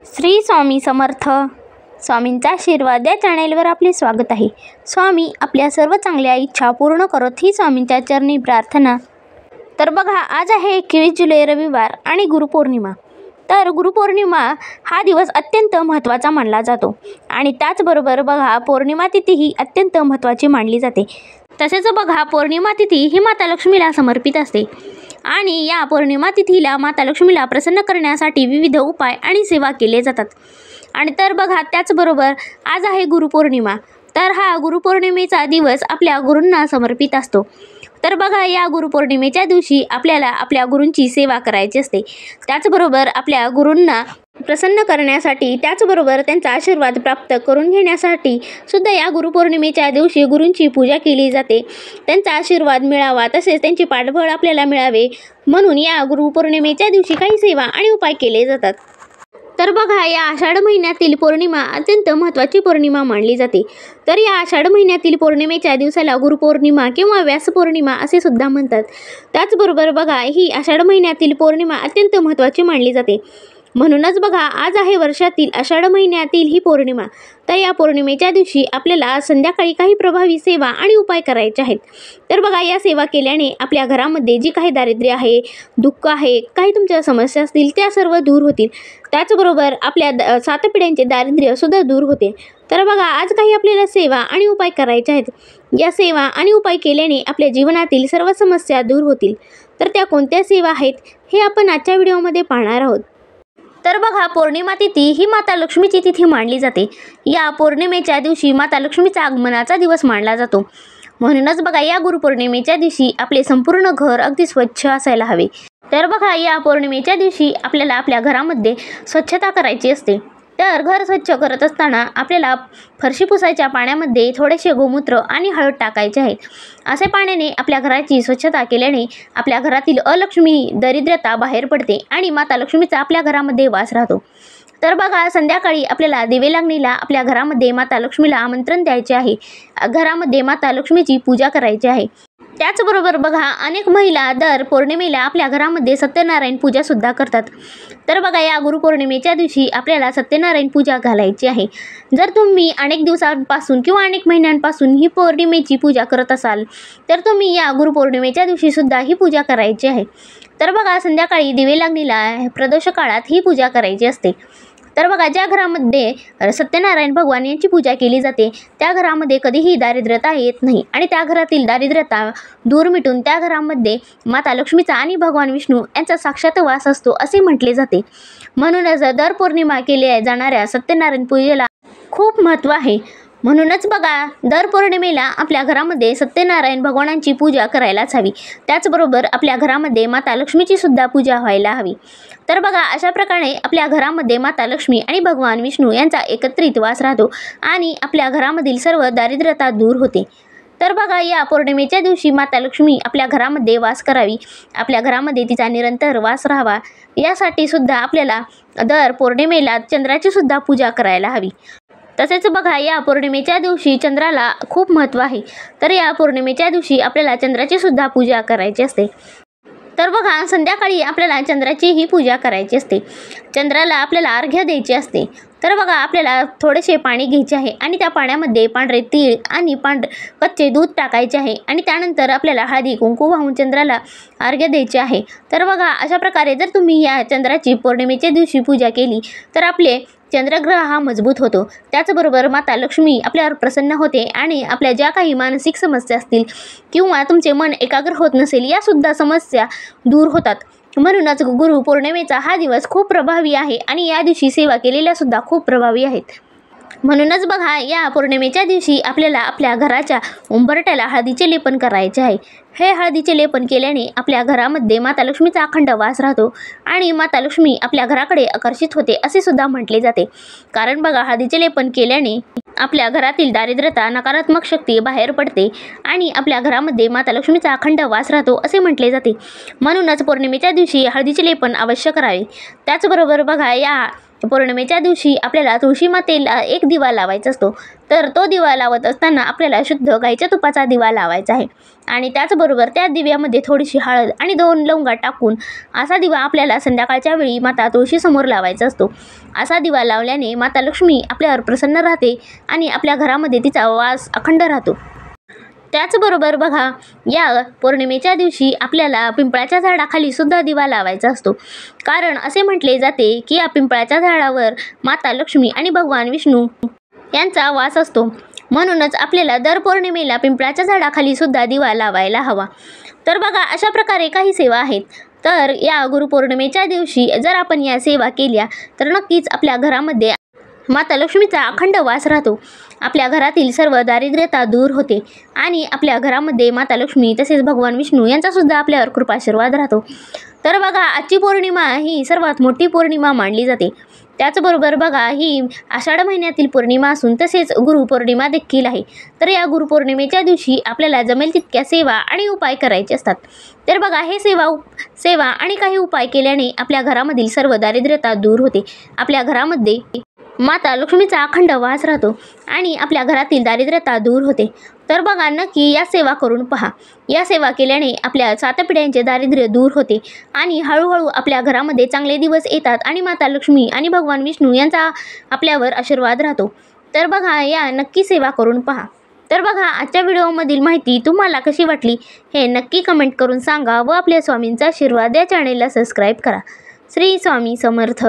श्री स्वामी समर्थ. स्वामींचा आशीर्वाद या चॅनेलवर आपले स्वागत आहे. स्वामी आपल्या सर्व चांगल्या इच्छा पूर्ण करत ही स्वामींच्या चरणी प्रार्थना. तर बघा, आज आहे 21 जुलै रविवार आणि गुरुपौर्णिमा. तर गुरुपौर्णिमा हा दिवस अत्यंत महत्त्वाचा मानला जातो आणि त्याचबरोबर बघा, पौर्णिमा तिथी ही अत्यंत महत्त्वाची मानली जाते. तसेच बघा, पौर्णिमा तिथी ही माता लक्ष्मीला समर्पित असते आणि या पौर्णिमा तिथीला माता लक्ष्मीला प्रसन्न करण्यासाठी विविध उपाय आणि सेवा केले जातात. आणि तर बघा, त्याचबरोबर आज आहे गुरुपौर्णिमा. तर हा गुरुपौर्णिमेचा दिवस आपल्या गुरूंना समर्पित असतो. तर बघा, या गुरुपौर्णिमेच्या दिवशी आपल्याला आपल्या गुरूंची सेवा करायची असते. त्याचबरोबर आपल्या गुरूंना प्रसन्न करण्यासाठी, त्याचबरोबर त्यांचा आशीर्वाद प्राप्त करून घेण्यासाठी सुद्धा या गुरुपौर्णिमेच्या दिवशी गुरूंची पूजा केली जाते. त्यांचा आशीर्वाद मिळावा, तसेच त्यांची पाठबळ आपल्याला मिळावे म्हणून या गुरुपौर्णिमेच्या दिवशी काही सेवा आणि उपाय केले जातात. तर बघा, या आषाढ महिन्यातील पौर्णिमा अत्यंत महत्त्वाची पौर्णिमा मानली जाते. तर या आषाढ महिन्यातील पौर्णिमेच्या दिवसाला गुरुपौर्णिमा किंवा व्यास पौर्णिमा असे सुद्धा म्हणतात. त्याचबरोबर बघा, ही आषाढ महिन्यातील पौर्णिमा अत्यंत महत्त्वाची मानली जाते. म्हणूनच बघा, आज आहे वर्षातील आषाढ महिन्यातील ही पौर्णिमा. तर या पौर्णिमेच्या दिवशी आपल्याला संध्याकाळी काही प्रभावी सेवा आणि उपाय करायचे आहेत. तर बघा, या सेवा केल्याने आपल्या घरामध्ये जी काही दारिद्र्य आहे, दुःख आहे, काही तुमच्या समस्या असतील त्या सर्व दूर होतील. त्याचबरोबर आपल्या 7 पिढ्यांचे दारिद्र्य सुद्धा दूर होते. तर बघा, आज काही आपल्याला सेवा आणि उपाय करायचे आहेत. या सेवा आणि उपाय केल्याने आपल्या जीवनातील सर्व समस्या दूर होतील. तर त्या कोणत्या सेवा आहेत हे आपण आजच्या व्हिडिओमध्ये पाहणार आहोत. तर बघा, पौर्णिमा तिथी ही माता लक्ष्मीची तिथी मानली जाते. या पौर्णिमेच्या दिवशी माता लक्ष्मीचा आगमनाचा दिवस मानला जातो. म्हणूनच बघा, या गुरुपौर्णिमेच्या दिवशी आपले संपूर्ण घर अगदी स्वच्छ असायला हवे. तर बघा, या पौर्णिमेच्या दिवशी आपल्याला आपल्या घरामध्ये स्वच्छता करायची असते. तर घर स्वच्छ करत असताना आपल्याला फरशी पुसायच्या पाण्यामध्ये थोडेसे गोमूत्र आणि हळद टाकायचे आहे. असे पाण्याने आपल्या घराची स्वच्छता केल्याने आपल्या घरातील अलक्ष्मी, दरिद्रता बाहेर पडते आणि माता लक्ष्मीचा आपल्या घरामध्ये वास राहतो. तर बघा, संध्याकाळी आपल्याला दिवे लागणीला आपल्या घरामध्ये माता लक्ष्मीला आमंत्रण द्यायचे आहे. घरामध्ये माता लक्ष्मीची पूजा करायची आहे. त्याचबरोबर बघा, अनेक महिला दर पौर्णिमेला आपल्या घरामध्ये सत्यनारायण पूजा सुद्धा करतात. तर बघा, या गुरुपौर्णिमेच्या दिवशी आपल्याला सत्यनारायण पूजा घालायची आहे. जर तुम्ही अनेक दिवसांपासून किंवा अनेक महिन्यांपासून ही पौर्णिमेची पूजा करत असाल तर तुम्ही या गुरुपौर्णिमेच्या दिवशी सुद्धा ही पूजा करायची आहे. तर बघा, संध्याकाळी दिवे लागणीला प्रदोष काळात ही पूजा करायची असते. तर बघा, ज्या घरामध्ये सत्यनारायण भगवान यांची पूजा केली जाते त्या घरामध्ये कधीही दारिद्र्यता येत नाही आणि त्या घरातील दारिद्र्यता दूर मिटून त्या घरामध्ये माता लक्ष्मीचा आणि भगवान विष्णू यांचा साक्षात वास असतो असे म्हटले जाते. म्हणूनच दर पौर्णिमा केल्या जाणाऱ्या सत्यनारायण पूजेला खूप महत्त्व आहे. म्हणूनच बघा, दर पौर्णिमेला आपल्या घरामध्ये सत्यनारायण भगवानांची पूजा करायलाच हवी. त्याचबरोबर आपल्या घरामध्ये माता लक्ष्मीची सुद्धा पूजा व्हायला हवी. तर बघा, अशा प्रकारे आपल्या घरामध्ये माता लक्ष्मी आणि भगवान विष्णू यांचा एकत्रित वास राहतो आणि आपल्या घरामधील सर्व दारिद्र्यता दूर होते. तर बघा, या पौर्णिमेच्या दिवशी माता लक्ष्मी आपल्या घरामध्ये वास करावी, आपल्या घरामध्ये तिचा निरंतर वास राहावा, यासाठी सुद्धा आपल्याला दर पौर्णिमेला चंद्राची सुद्धा पूजा करायला हवी. तसेच बघा, या पौर्णिमेच्या दिवशी चंद्राला खूप महत्त्व आहे. तर या पौर्णिमेच्या दिवशी आपल्याला चंद्राची सुद्धा पूजा करायची असते. तर बघा, संध्याकाळी आपल्याला चंद्राची ही पूजा करायची असते. चंद्राला आपल्याला अर्घ्य द्यायचे असते. तर बघा, आपल्याला थोडेसे पाणी घ्यायचे आहे आणि त्या पाण्यामध्ये पांढरे तीळ आणि कच्चे दूध टाकायचे आहे आणि त्यानंतर आपल्याला हळदी कुंकू वाहून चंद्राला अर्घ्य द्यायचे आहे. तर बघा, अशा प्रकारे जर तुम्ही या चंद्राची पौर्णिमेच्या दिवशी पूजा केली तर आपले चंद्रग्रह हा मजबूत होतो. त्याचबरोबर माता लक्ष्मी आपल्यावर प्रसन्न होते आणि आपल्या ज्या काही मानसिक समस्या असतील किंवा तुमचे मन एकाग्र होत नसेल यासुद्धा समस्या दूर होतात. म्हणूनच गुरुपौर्णिमेचा हा दिवस खूप प्रभावी आहे आणि या दिवशी सेवा केलेल्या सुद्धा खूप प्रभावी आहेत. म्हणूनच बघा, या पौर्णिमेच्या दिवशी आपल्याला आपल्या घराच्या उंबरठ्याला हळदीचे लेपन करायचे आहे. हे हळदीचे लेपन केल्याने आपल्या घरामध्ये माता लक्ष्मीचा अखंड वास राहतो आणि माता लक्ष्मी आपल्या घराकडे आकर्षित होते असे सुद्धा म्हटले जाते. कारण बघा, हळदीचे लेपन केल्याने आपल्या घरातील दारिद्र्यता, नकारात्मक शक्ती बाहेर पडते आणि आपल्या घरामध्ये माता लक्ष्मीचा अखंड वास राहतो असे म्हटले जाते. म्हणूनच पौर्णिमेच्या दिवशी हळदीचे लेपन अवश्य करावे. त्याचबरोबर बघा, या पौर्णिमेच्या दिवशी आपल्याला तुळशी मातेला एक दिवा लावायचा असतो. तर तो दिवा लावत असताना आपल्याला शुद्ध गाईच्या तुपाचा दिवा लावायचा आहे आणि त्याचबरोबर त्या दिव्यामध्ये थोडीशी हळद आणि 2 लवंगा टाकून असा दिवा आपल्याला संध्याकाळच्या वेळी माता तुळशीसमोर लावायचा असतो. असा दिवा लावल्याने माता लक्ष्मी आपल्यावर प्रसन्न राहते आणि आपल्या घरामध्ये तिचा वास अखंड राहतो. त्याचबरोबर बघा, या पौर्णिमेच्या दिवशी आपल्याला पिंपळाच्या झाडाखाली सुद्धा दिवा लावायचा असतो. कारण असे म्हटले जाते की या पिंपळाच्या झाडावर माता लक्ष्मी आणि भगवान विष्णू यांचा वास असतो. म्हणूनच आपल्याला दर पौर्णिमेला पिंपळाच्या झाडाखाली सुद्धा दिवा लावायला हवा. तर बघा, अशा प्रकारे काही सेवा आहेत. तर या गुरुपौर्णिमेच्या दिवशी जर आपण या सेवा केल्या तर नक्कीच आपल्या घरामध्ये माता लक्ष्मीचा अखंड वास राहतो. आपल्या घरातील सर्व दारिद्र्यता दूर होते आणि आपल्या घरामध्ये माता लक्ष्मी तसेच भगवान विष्णू यांचासुद्धा आपल्यावर कृपाशीर्वाद राहतो. तर बघा, आजची पौर्णिमा ही सर्वात मोठी पौर्णिमा मानली जाते. त्याचबरोबर बघा, ही आषाढ महिन्यातील पौर्णिमा असून तसेच गुरुपौर्णिमा देखील आहे. तर या गुरुपौर्णिमेच्या दिवशी आपल्याला जमेल तितक्या सेवा आणि उपाय करायचे असतात. तर बघा, हे सेवा आणि काही उपाय केल्याने आपल्या घरामधील सर्व दारिद्र्यता दूर होते. आपल्या घरामध्ये माता लक्ष्मीचा अखंड वास राहतो आणि आपल्या घरातील दारिद्र्यता दूर होते. तर बघा, नक्की या सेवा करून पहा. या सेवा केल्याने आपल्या 7 पिढ्यांचे दारिद्र्य दूर होते आणि हळूहळू आपल्या घरामध्ये चांगले दिवस येतात आणि माता लक्ष्मी आणि भगवान विष्णू यांचा आपल्यावर आशीर्वाद राहतो. तर बघा, या नक्की सेवा करून पहा. तर बघा, आजच्या व्हिडिओमधील माहिती तुम्हाला कशी वाटली हे नक्की कमेंट करून सांगा व आपल्या स्वामींचा आशीर्वाद या चॅनेलला सबस्क्राईब करा. श्री स्वामी समर्थ.